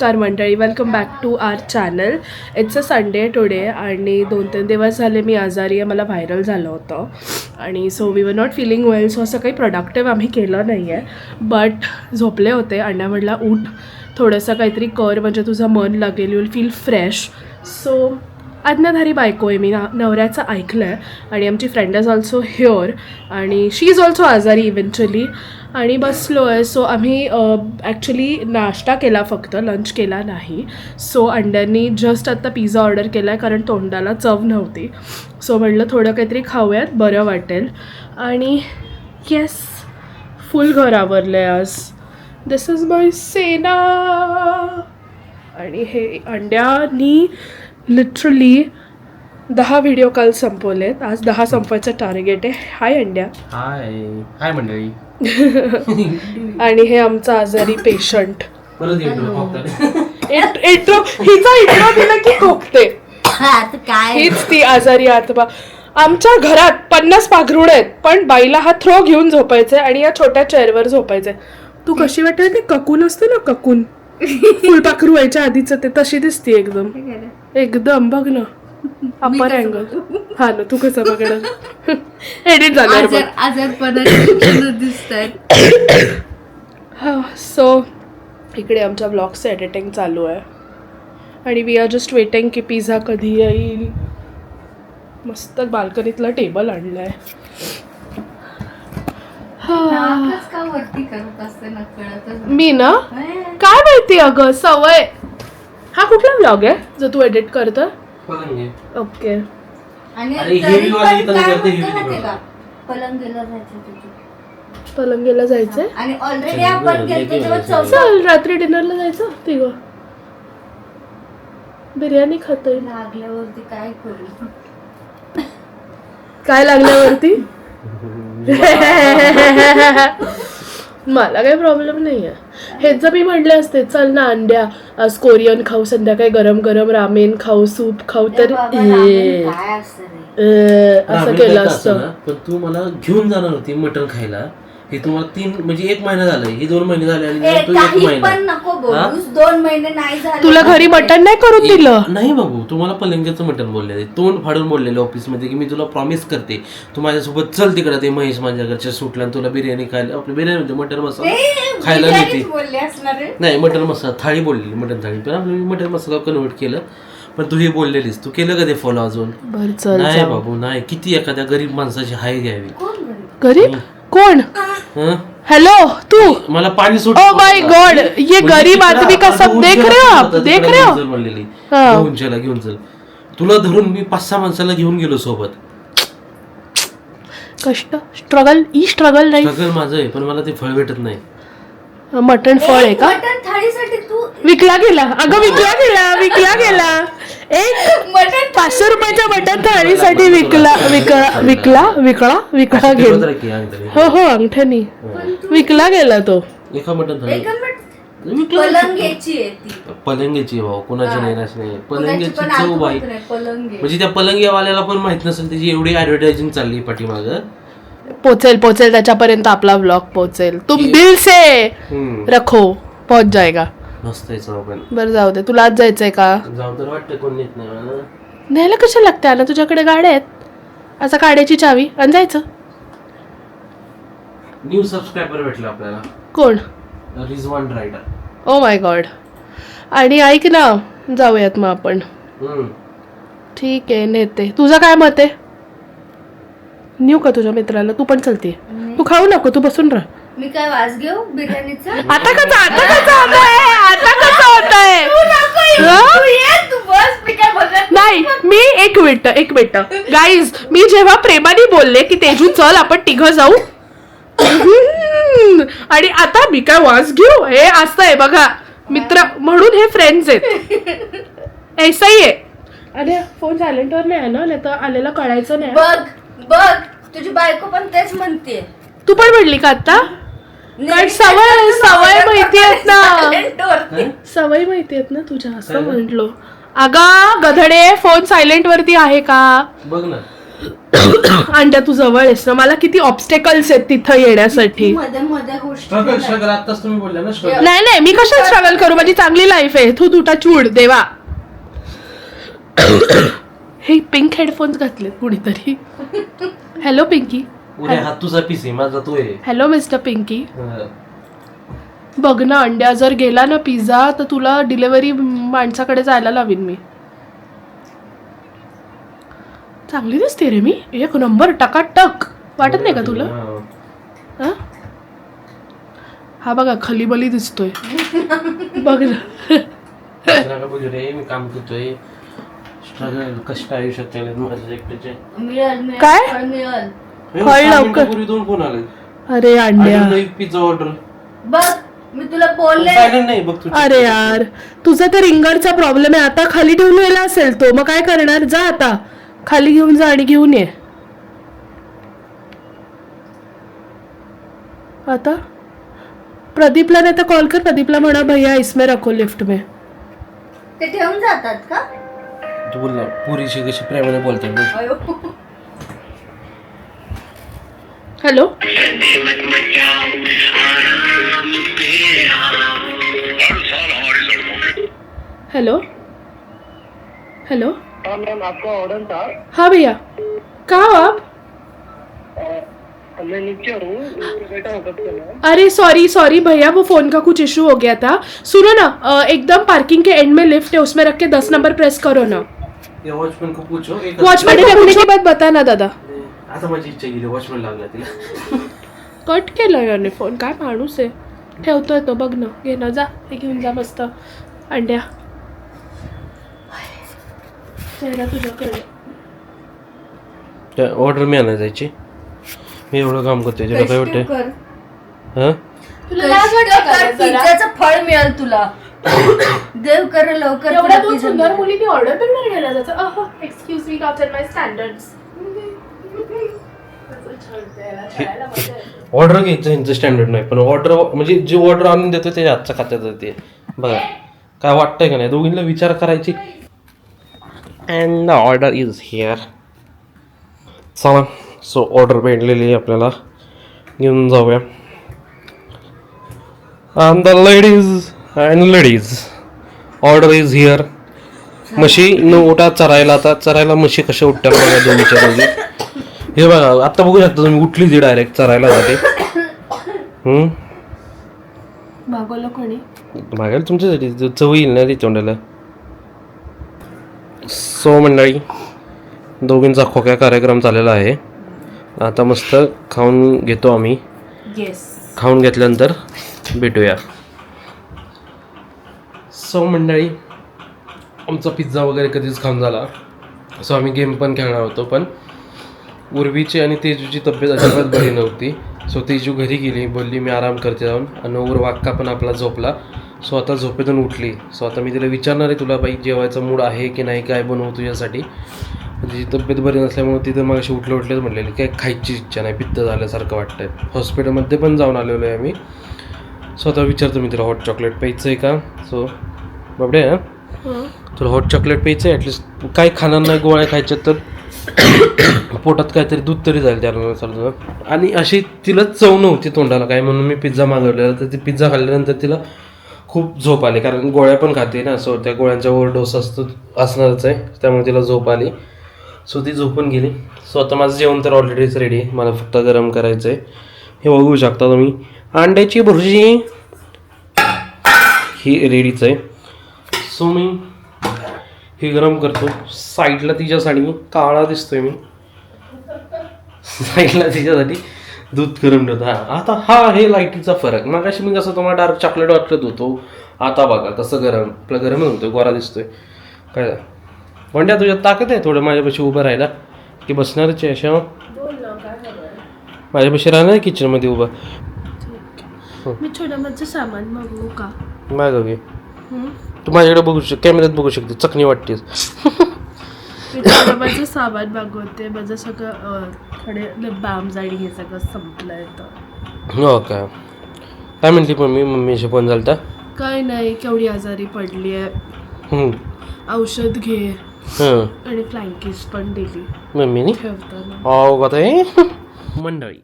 नमस्कार मंडळी, welcome back to our channel. It's a Sunday today आणि 2-3 दिवस झाले मी आजारी आहे. मला व्हायरल झालं होतं आणि so we were not feeling well. So असं काही प्रोडक्टिव्ह आम्ही केलं नाही आहे. बट झोपले होते. अण्णा म्हटला उठ, थोडंसं काहीतरी कर म्हणजे तुझं मन लागेल, you will feel fresh. So आज्ञाधारी बायको आहे मी, नवऱ्याचं ऐकलं आहे. आणि आमची फ्रेंड इज ऑल्सो हिअर आणि शी इज ऑल्सो आजारी इव्हेंच्युअली. आणि बसलो आहे. सो आम्ही ॲक्च्युली नाश्ता केला, फक्त लंच केला नाही. सो अंड्यांनी जस्ट आत्ता पिझ्झा ऑर्डर केला आहे कारण तोंडाला चव नव्हती. सो म्हटलं थोडं काहीतरी खाऊयात, बरं वाटेल. आणि येस, फुल घर आवरलं आहे आज. दिस इज माय सेना. आणि हे अंड्यानी लिटरली 10 व्हिडिओ काल संपवलेत. आज 10 संपवायचं टार्गेट आहे. हाय अंड्या. हाय मंडळी. आणि हे आमचा आजारी पेशंट. हिचा इंट्रो दिला की खोकते. हीच ती आजारी आत्मा. आमच्या घरात 50 पाघरुण आहेत, पण बाईला हा थ्रो घेऊन झोपायचंय आणि या छोट्या चेअरवर झोपायचंय. तू कशी वाटते ते ककून असते ना, ककून फुलपाखरू व्हायच्या आधीच ते, तशी दिसते एकदम. एकदम बघ ना, अपर अँगल. हा ना, तू कसं बघणार. एडिट झाल्यावर हा. सो इकडे आमच्या ब्लॉगचं एडिटिंग चालू आहे आणि वी आर जस्ट वेटिंग की पिझ्झा कधी येईल. मस्त बाल्कनीतला टेबल आणलाय. मी ना काय माहिती अगं, सवय. हा कुठला ब्लॉग आहे जो तू एडिट करतो? ओके. पलंगेला जायचंय आणि ऑलरेडी आपण गेलतो तेव्हा चल रात्री डिनरला जायचं. तिघं बिर्याणी खातोय. लागल्यावरती काय करू? काय लागल्यावरती? मला काही प्रॉब्लेम नाही आहे. हेच जर मी म्हटले असते चल ना अंड्या आज कोरियन खाऊ, संध्याकाळी गरम गरम रामेन खाऊ, सूप खाऊ, तर असं केलं असतं. पण तू मला घेऊन जाणार होती मटण खायला. हे तुम्हाला 1 महिना झालाय, हे 2 महिने झाले आणि तू 1 महिना. 2 महिने नाही झाले. तुला घरी मटण नाही करून दिलं? नाही बाबू, तुम्हाला पलंग्याचं मटण बोलले, तोंड फाडून बोललेलं ऑफिसमध्ये की मी तुला प्रॉमिस करते तू माझ्यासोबत चल तिकडे ते महेश माझ्याकडच्या सुटला आणि तुला बिर्याणी खायला, आपली बिर्याणी म्हणजे मटण मसाला खायला नेते. नाही, मटण मसाला थाळी बोललेली, मटण थाळी, पण आपलं मटण मसाला कन्वर्ट केलं. पण तू हे बोललेलीस, तू केलं का ते फॉलो अजून? नाही बाबू नाही. किती एखाद्या गरीब माणसाची हाय घ्यावी. गरीब कोण? हेलो तू मला पाणी सुट. ओ माय गॉड, ये गरीब आदमी का सब देख रहे हो आप, देख रहे हो. घेऊन चल. तुला धरून मी 5-6 माणसाला घेऊन गेलो सोबत. कष्ट, स्ट्रगल नाही. स्ट्रगल माझं आहे, पण मला ते फळ भेटत नाही. मटण फळ आहे का? मटण थाळीसाठी तू विकला गेला. अगं विकला गेला. एक मटण 500 रुपयाच्या मटण थाळीसाठी विकला गेला. हो अंगठ्यानी विकला गेला तो. एका मटण थाळी पलंगेची भाऊ, कोणाची नाही. पलंगेची चव बाई, म्हणजे त्या पलंगेवाल्याला पण माहित नसेल त्याची एवढी ऍडव्हर्टायझिंग चालली पाठीमागं. पोचेल त्याच्यापर्यंत आपला ब्लॉग पोचेल. तुम दिल से रखो, पोहोच जाएगा. बरं जाऊ दे. तुला आज जायचंय का? जाऊ तर वाटतं कोण नेत नाही. न्यायला कशा लागते? आला तुझ्याकडे गाड्या आहेत, असं काढायची चावी आणि जायचं. न्यू सबस्क्रायबर भेटला आपल्याला. कोण? Rizwan Rider. Oh my God. आणि ऐक ना, जाऊयात मग आपण. ठीक आहे, नेते. तुझं काय मत आहे? नेऊ का तुझ्या मित्राला? तू पण चलते. तू खाऊ नको, तू बसून राहा. मी काय वास घेऊ बिर्याणीचा? आता कसं होत आहे? नाही, मी एक मिनिट गाईज, मी जेव्हा प्रेमाने बोलले की तेजू चल आपण तिघं जाऊ, आणि आता मी काय वास घेऊ? हे असं आहे बघा मित्र म्हणून, हे फ्रेंड्स आहेत. ऐसाही आहे. अरे फोन सायलेंटवर नाही आहे ना, नाही तर आलेला कळायचं नाही. बघ तुझी बायको पण तेच म्हणते. तू पण म्हणली का आता? सवय माहितीयेत ना तुझ्या, असं म्हटलो. अगं गधडे, फोन सायलेंट वरती आहे का? बघ ना. अंड्या तू जवळ आहेस ना, मला किती ऑब्स्टेकल्स आहेत तिथं येण्यासाठी. मध्ये मध्ये गोष्टी स्ट्रगल आताच तुम्ही बोलला ना struggle. नाही नाही, मी कशाला स्ट्रगल करू, माझी चांगली लाईफ आहे. तू तुटा चूड देवा. हे पिंक हेडफोन्स घातलेत कुणीतरी. Hello Pinky. उद्या हात तुझा पीसी माझा तो आहे. Hello mister Pinky. हं. बघ ना, अंड्या जर गेला ना पिझ्झा तर तुला डिलेव्हरी माणसाकडे जायला लावीन मी. चांगली दिसते रे मी, एक नंबर टकाटक. वाटत नाही का तुला? हं. हा? हा बघा खलीबली दिसतोय. बघ ना. असं नका बोलू रे, मी काम करतोय. स्ट्रगल कष्ट आयुष्यात केलेत माझ्या एकट्याचे. मिळेल काय? फळ मिळेल. फळ लवकर. पूर्वी 2 फोन आले. अरे अंड्या. Pizza order. बघ मी तुला बोलले सायलेंट नाही बघ तू. अरे यार, तुझा तर रिंगरचा प्रॉब्लेम आहे. आता खाली ठेवून यायला असेल तो, मग काय करणार? जा आता खाली घेऊन जा आणि घेऊन ये. आता प्रदीपला नाही तर कॉल कर. प्रदीपला म्हणा भैया इसमें रखो लिफ्ट में. ते ठेवून जातात का? तू बोल ना, पुरीशी कशी प्रेमाने बोलते बघ. अयो. हॅलो. Hello hello. हाँ मैम, आपका ऑर्डर था. हाँ भैया, कहाँ हो आप? मैं नीचे हूँ, बैठा हूँ कब से मैम. अरे सॉरी सॉरी भैया, वो फोन का कुछ इशू हो गया था. सुनो ना, एकदम पार्किंग के एंड में लिफ्ट है, उसमें रख के 10 नंबर प्रेस करो ना. या वॉचमॅन को पूछो. वॉचमैन को पूछने के बाद बता ना दादा. आता माझी इच्छा गेली, वॉचमॅन लागला तिला. कट केलं याने फोन. काय माणूस आहे. ठेवतोय तो, बघ ना. घे ना, जा हे घेऊन जा मस्त. अंड्या चेहरा तुझ्याकडे. ऑर्डर मी आणायला जायची. मी एवढं काम करतोय, तुला काय कष्ट वाटतंय? कर. हा? तुला लाज वाटते का रे जरा? पिझ्झाचं फळ मिळेल तुला. देव कर लवकर. एवढ्या तुला 2 पिझ्झा सुंदर मिळेल. मुलींनी ऑर्डर पण नाही केला त्याचं. एक्सक्यूज मी, आफ्टर माय स्टँडर्ड्स. ऑर्डर घ्यायचं ह्यांचं स्टँडर्ड नाही, पण ऑर्डर म्हणजे जे ऑर्डर आणून देतो ते आजच्या खात्यात ते बघा. काय वाटतंय का नाही, दोघींना विचार करायची. And the order is here. चला, सो ऑर्डर भेटलेली आहे आपल्याला, घेऊन जाऊया. And the ladies order is here. म्हशी न उठा चरायला. आता चरायला म्हशी कशा उठतात बघा दोन्हीच्या दोघी. हे बघा आता बघू शकता तुम्ही, उठली ती डायरेक्ट चरायला जाते. मागवलं कोणी? मागायला तुमच्यासाठी चव येईल ना ती तोंडाला. सो मंडळी, दोघींचा खोक्या कार्यक्रम चाललेला आहे. आता मस्त खाऊन घेतो आम्ही. येस. खाऊन घेतल्यानंतर भेटूया. सो मंडळी, आमचा पिझ्झा वगैरे कधीच खाऊन झाला. सो आम्ही गेम पण खेळणार होतो, पण उर्वीची आणि तेजूची तब्येत अजिबात बरी नव्हती. सो तेजू घरी गेली, बोलली मी आराम करते जाऊन. आणि वाक्का पण आपला झोपला. सो आता झोपेतून उठली. सो आता मी तिला विचारणार आहे, तुला बाई जेवायचा मूड आहे की नाही, काय बनवू तुझ्यासाठी. तिची तब्येत बरी नसल्यामुळे तिथं मग अशी उठलेच म्हटलेली काय खायची इच्छा नाही, पित्त झाल्यासारखं वाटतंय. हॉस्पिटलमध्ये पण जाऊन आलेलो आहे आम्ही. सो आता विचारतो मी तिला हॉट चॉकलेट प्यायचं आहे का. सो बाबडे तुला हॉट चॉकलेट प्यायचं आहे, ॲटलिस्ट काय खाणार नाही, गोळ्या खायच्या तर पोटात काहीतरी दूध तरी जाईल त्यानुसार. आणि अशी तिला चव नव्हती तोंडाला काय, म्हणून मी पिझ्झा मागवलेला. तर ती पिझ्झा खाल्ल्यानंतर तिला खूप झोप आली, कारण गोळ्या पण खाते ना. सो त्या गोळ्यांचा ओव्हरडोस असणारच आहे, त्यामुळे तिला झोप आली. सो ती झोपून गेली. सो आता माझं जेवण तर ऑलरेडीच रेडी आहे, मला फक्त गरम करायचं आहे. हे बघू शकता तुम्ही, अंड्याची भुर्जी ही रेडीच आहे. सो मी हे गरम करतो. साईडला तिच्यासाठी काळा दिसतोय मी, साईडला तिच्यासाठी दूध गरम ठेवतो. आता हे लाईटीचा फरक. मग अशी मी कसं तुम्हाला डार्क चॉकलेट वाटत होतो, आता बघा कसं गरम. आपलं गरम होतोय, गोरा दिसतोय. काय वंड्या तुझ्यात ताकद आहे थोडं माझ्यापाशी उभं राहायला, की बसणारच आहे अशा माझ्यापाशी राहणार किचनमध्ये उभं. मी छोटं माझं सामान मागवू का? मागव घे. तू माझ्याकडे बघू कॅमेऱ्यात बघू शकते, चकणी वाटतेस. मी छोटं माझं सामान मागवते. माझं सगळं थोडे बाम आणि हे सगळं संपलंय तर. हो काय म्हणली मम्मीशी फोन झाला? काय नाही, केवढी आजारी पडली आहे, औषध घे. हं आणि फ्लँकीज पण दिली मम्मीनी ठेवताना. हो का ते मंडळी,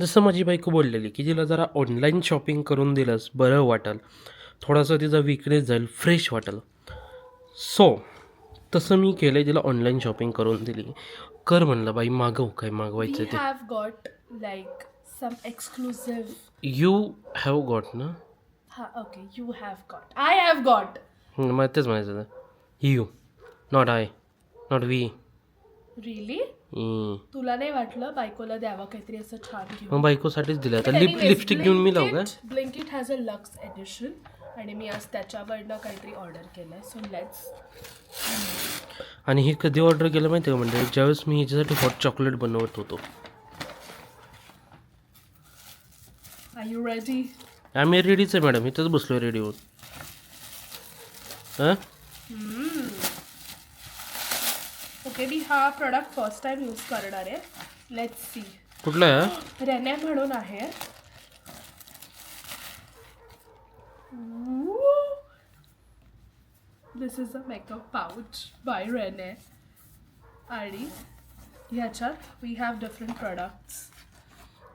जसं माझी बायको बोललेली की तिला जरा ऑनलाईन शॉपिंग करून दिलंस बरं वाटेल, थोडासा तिचा विकनेस जाईल, फ्रेश वाटेल. सो तसं मी केलं आहे, तिला ऑनलाईन शॉपिंग करून दिली. कर म्हणलं बाई, मागव काय मागवायचं We ते. have got like some exclusive. You have got ना. Okay, you have got. I have got. मला तेच म्हणायचं होतं. You not I, not we. Really? तुला नाही वाटलं बायकोला द्यावं काहीतरी असं छान घेऊन? मग बायकोसाठीच दिलं. आता Anyways, लिपस्टिक घेऊन मी लावू का? Blinkit has a Lux edition आणि मी आज त्याच्यावरनं काहीतरी ऑर्डर केलंय. So let's. आणि हे कधी ऑर्डर केलं माहिती आहे का म्हणजे, ज्यावेळेस मी ह्याच्यासाठी हॉट चॉकलेट बनवत होतो. Are you ready? आम्ही रेडीच आहे मॅडम, इथंच बसलो रेडी होऊन. हां ओके, मी हा प्रोडक्ट फर्स्ट टाइम यूज करणार आहे. Let's see. कुठला आहे? रेने म्हणून आहे. This is a makeup pouch by Renee आणि ह्याच्यात वी हॅव डिफरंट प्रोडक्ट्स.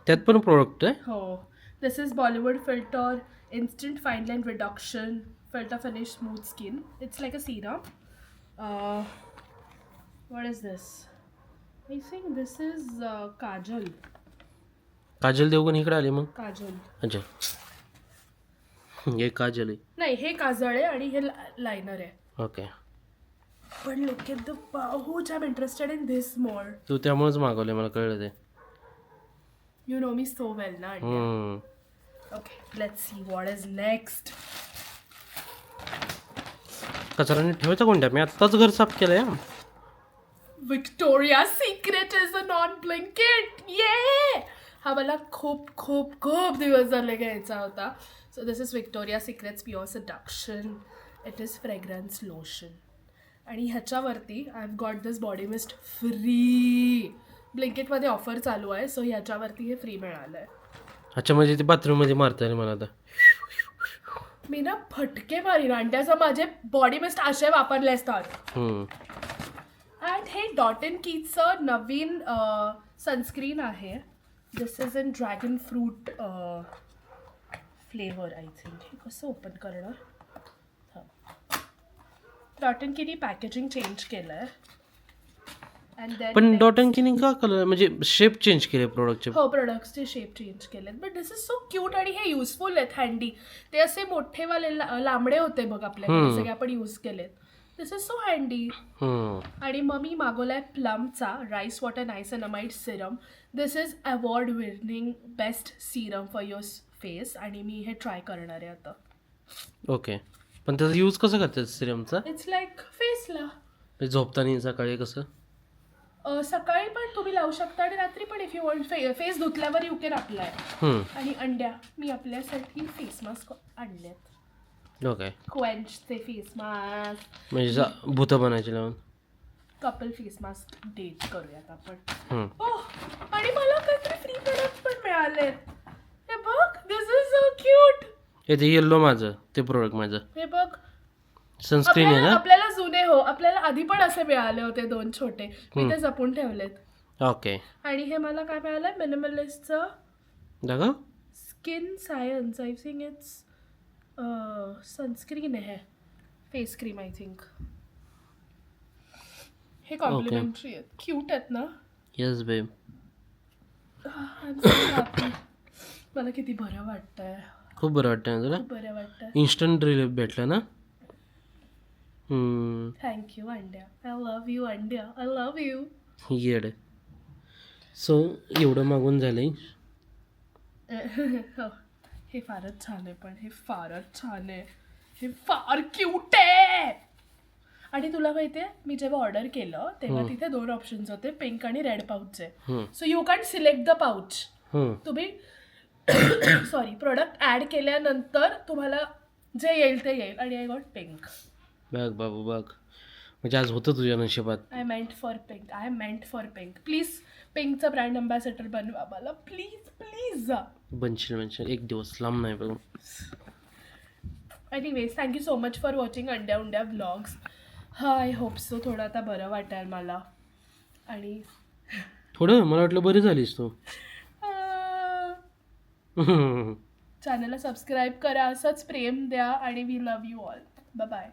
त्यात पण प्रोडक्ट आहे. हो, this is Bollywood filter instant fine line reduction filter finish smooth skin. It's like a serum. What is this? I think this is Kajal. Kajol Devgan इकडे आली मग. Kajal. अच्छा, हे काजल आहे. नाही, हे काजळ आहे आणि हे लायनर आहे. ओके, पण look at the pouch. I'm interested in this more. तू त्यामुळेच मागवले, मला कळलं ते. You know me so well, na? Okay, let's see what is next. कचराने ठेवायचा कोणत्या? मी आत्ताच घर साफ केलं या. Victoria's Secret is a non-Blinkit. Yeah! हा मला खूप खूप खूप दिवस झाले घ्यायचा होता. So this is Victoria's Secret's Pure Seduction. It is fragrance lotion आणि ह्याच्यावरती I have got this body mist free. ब्लिंकिटमध्ये ऑफर चालू आहे, सो ह्याच्यावरती हे फ्री मिळालं आहे. अच्छा, म्हणजे ते बाथरूममध्ये मारता येईल मला आता. मी ना फटके मारीन आणि त्याचं माझे बॉडी मिस्ट असे वापरले असतात. अँड हे डॉट इन कीचं नवीन सनस्क्रीन आहे. This is in dragon fruit flavour I think. हे कसं ओपन करणार? डॉट इन कीनी पॅकेजिंग चेंज केलं आहे. पण डॉट अँड किनी का कलर म्हणजे शेप चेंज केले प्रोडक्टचे? हो, प्रोडक्ट्सचे शेप चेंज केलेत. But this is so cute आणि हे युजफुल आहेत, हँडी. ते असे मोठेवाले लांबडे होते बघ आपल्याकडे, सगळे आपण यूज केलेत. This is so handy. आणि मग मी मागवलाय प्लमचा rice water niacinamide serum. This is award winning best serum for your face आणि मी हे ट्राय करणार आहे आता. ओके, पण त्याचा यूज कसं करतात सिरमचा? इट्स लाईक फेसला झोपताना सकाळी कसं? सकाळी पण तुम्ही लावू शकता आणि रात्री पण. इफ यू वॉन्ट फेस धुतल्यावर यू कॅन अप्लाय. आणि अंड्या मी आपल्यासाठी फेस मास्क आणलेत. ओके, क्वेंचचे फेस मास्क म्हणजे भूतं बनायचे लावून. कपल फेस मास्क डेट करूयात आपण. आणि मला काहीतरी फ्री प्रोडक्ट पण मिळालेत. हे बघ, दिस इज सो क्यूट. हे ते येल्लो माझं, ते प्रोडक्ट माझं. हे बघ, सनस्क्रीन आहे ना? आपल्याला जुने हो, आपल्याला आधी पण असे मिळाले होते 2 छोटे. मी ते जपून ठेवलेत. ओके, आणि हे मला काय मिळालंय? मिनिमलिस्टचं दाखव. Skin science I think. It's sunscreen आहे, फेस क्रीम आय थिंक. हे कॉम्प्लिमेंटरी आहेत. क्यूट आहेत ना? येस बेब. मला किती बरं वाटतंय. खूप बरं वाटतं ना तुला? खूप बरं वाटतंय. इन्स्टंट रिलीफ भेटलं ना? Thank you Andya. I love you Andya. I love you. येड. सो एवढं मागून झालंय. हे फारच छान आहे, पण हे फारच छान आहे. हे फार क्यूट आहे. आणि तुला माहिती आहे, मी जेव्हा ऑर्डर केलं तेव्हा तिथे 2 ऑप्शन्स होते, पिंक आणि रेड पाऊचचे. So you can select the pouch. तुम्ही सॉरी प्रोडक्ट ॲड केल्यानंतर तुम्हाला जे येईल ते येईल. आणि आय गॉट पिंक. बघ बाबू बघ, म्हणजे आज होतं तुझ्या नशिबात. I meant for pink. Please पिंकचा ब्रँड अँबॅसेडर बनवा मला, प्लीज प्लीज. बनशील एक दिवस, लांब नाही बघ. Anyways, thank you so much for watching अंड्या उंड्या व्लॉग्स. हा आय होप सो. थोडं आता बरं वाटेल मला. आणि थोडं मला वाटलं बरी झालीस तू. चॅनलला सबस्क्राईब करा, असंच प्रेम द्या आणि we love you all. Bye.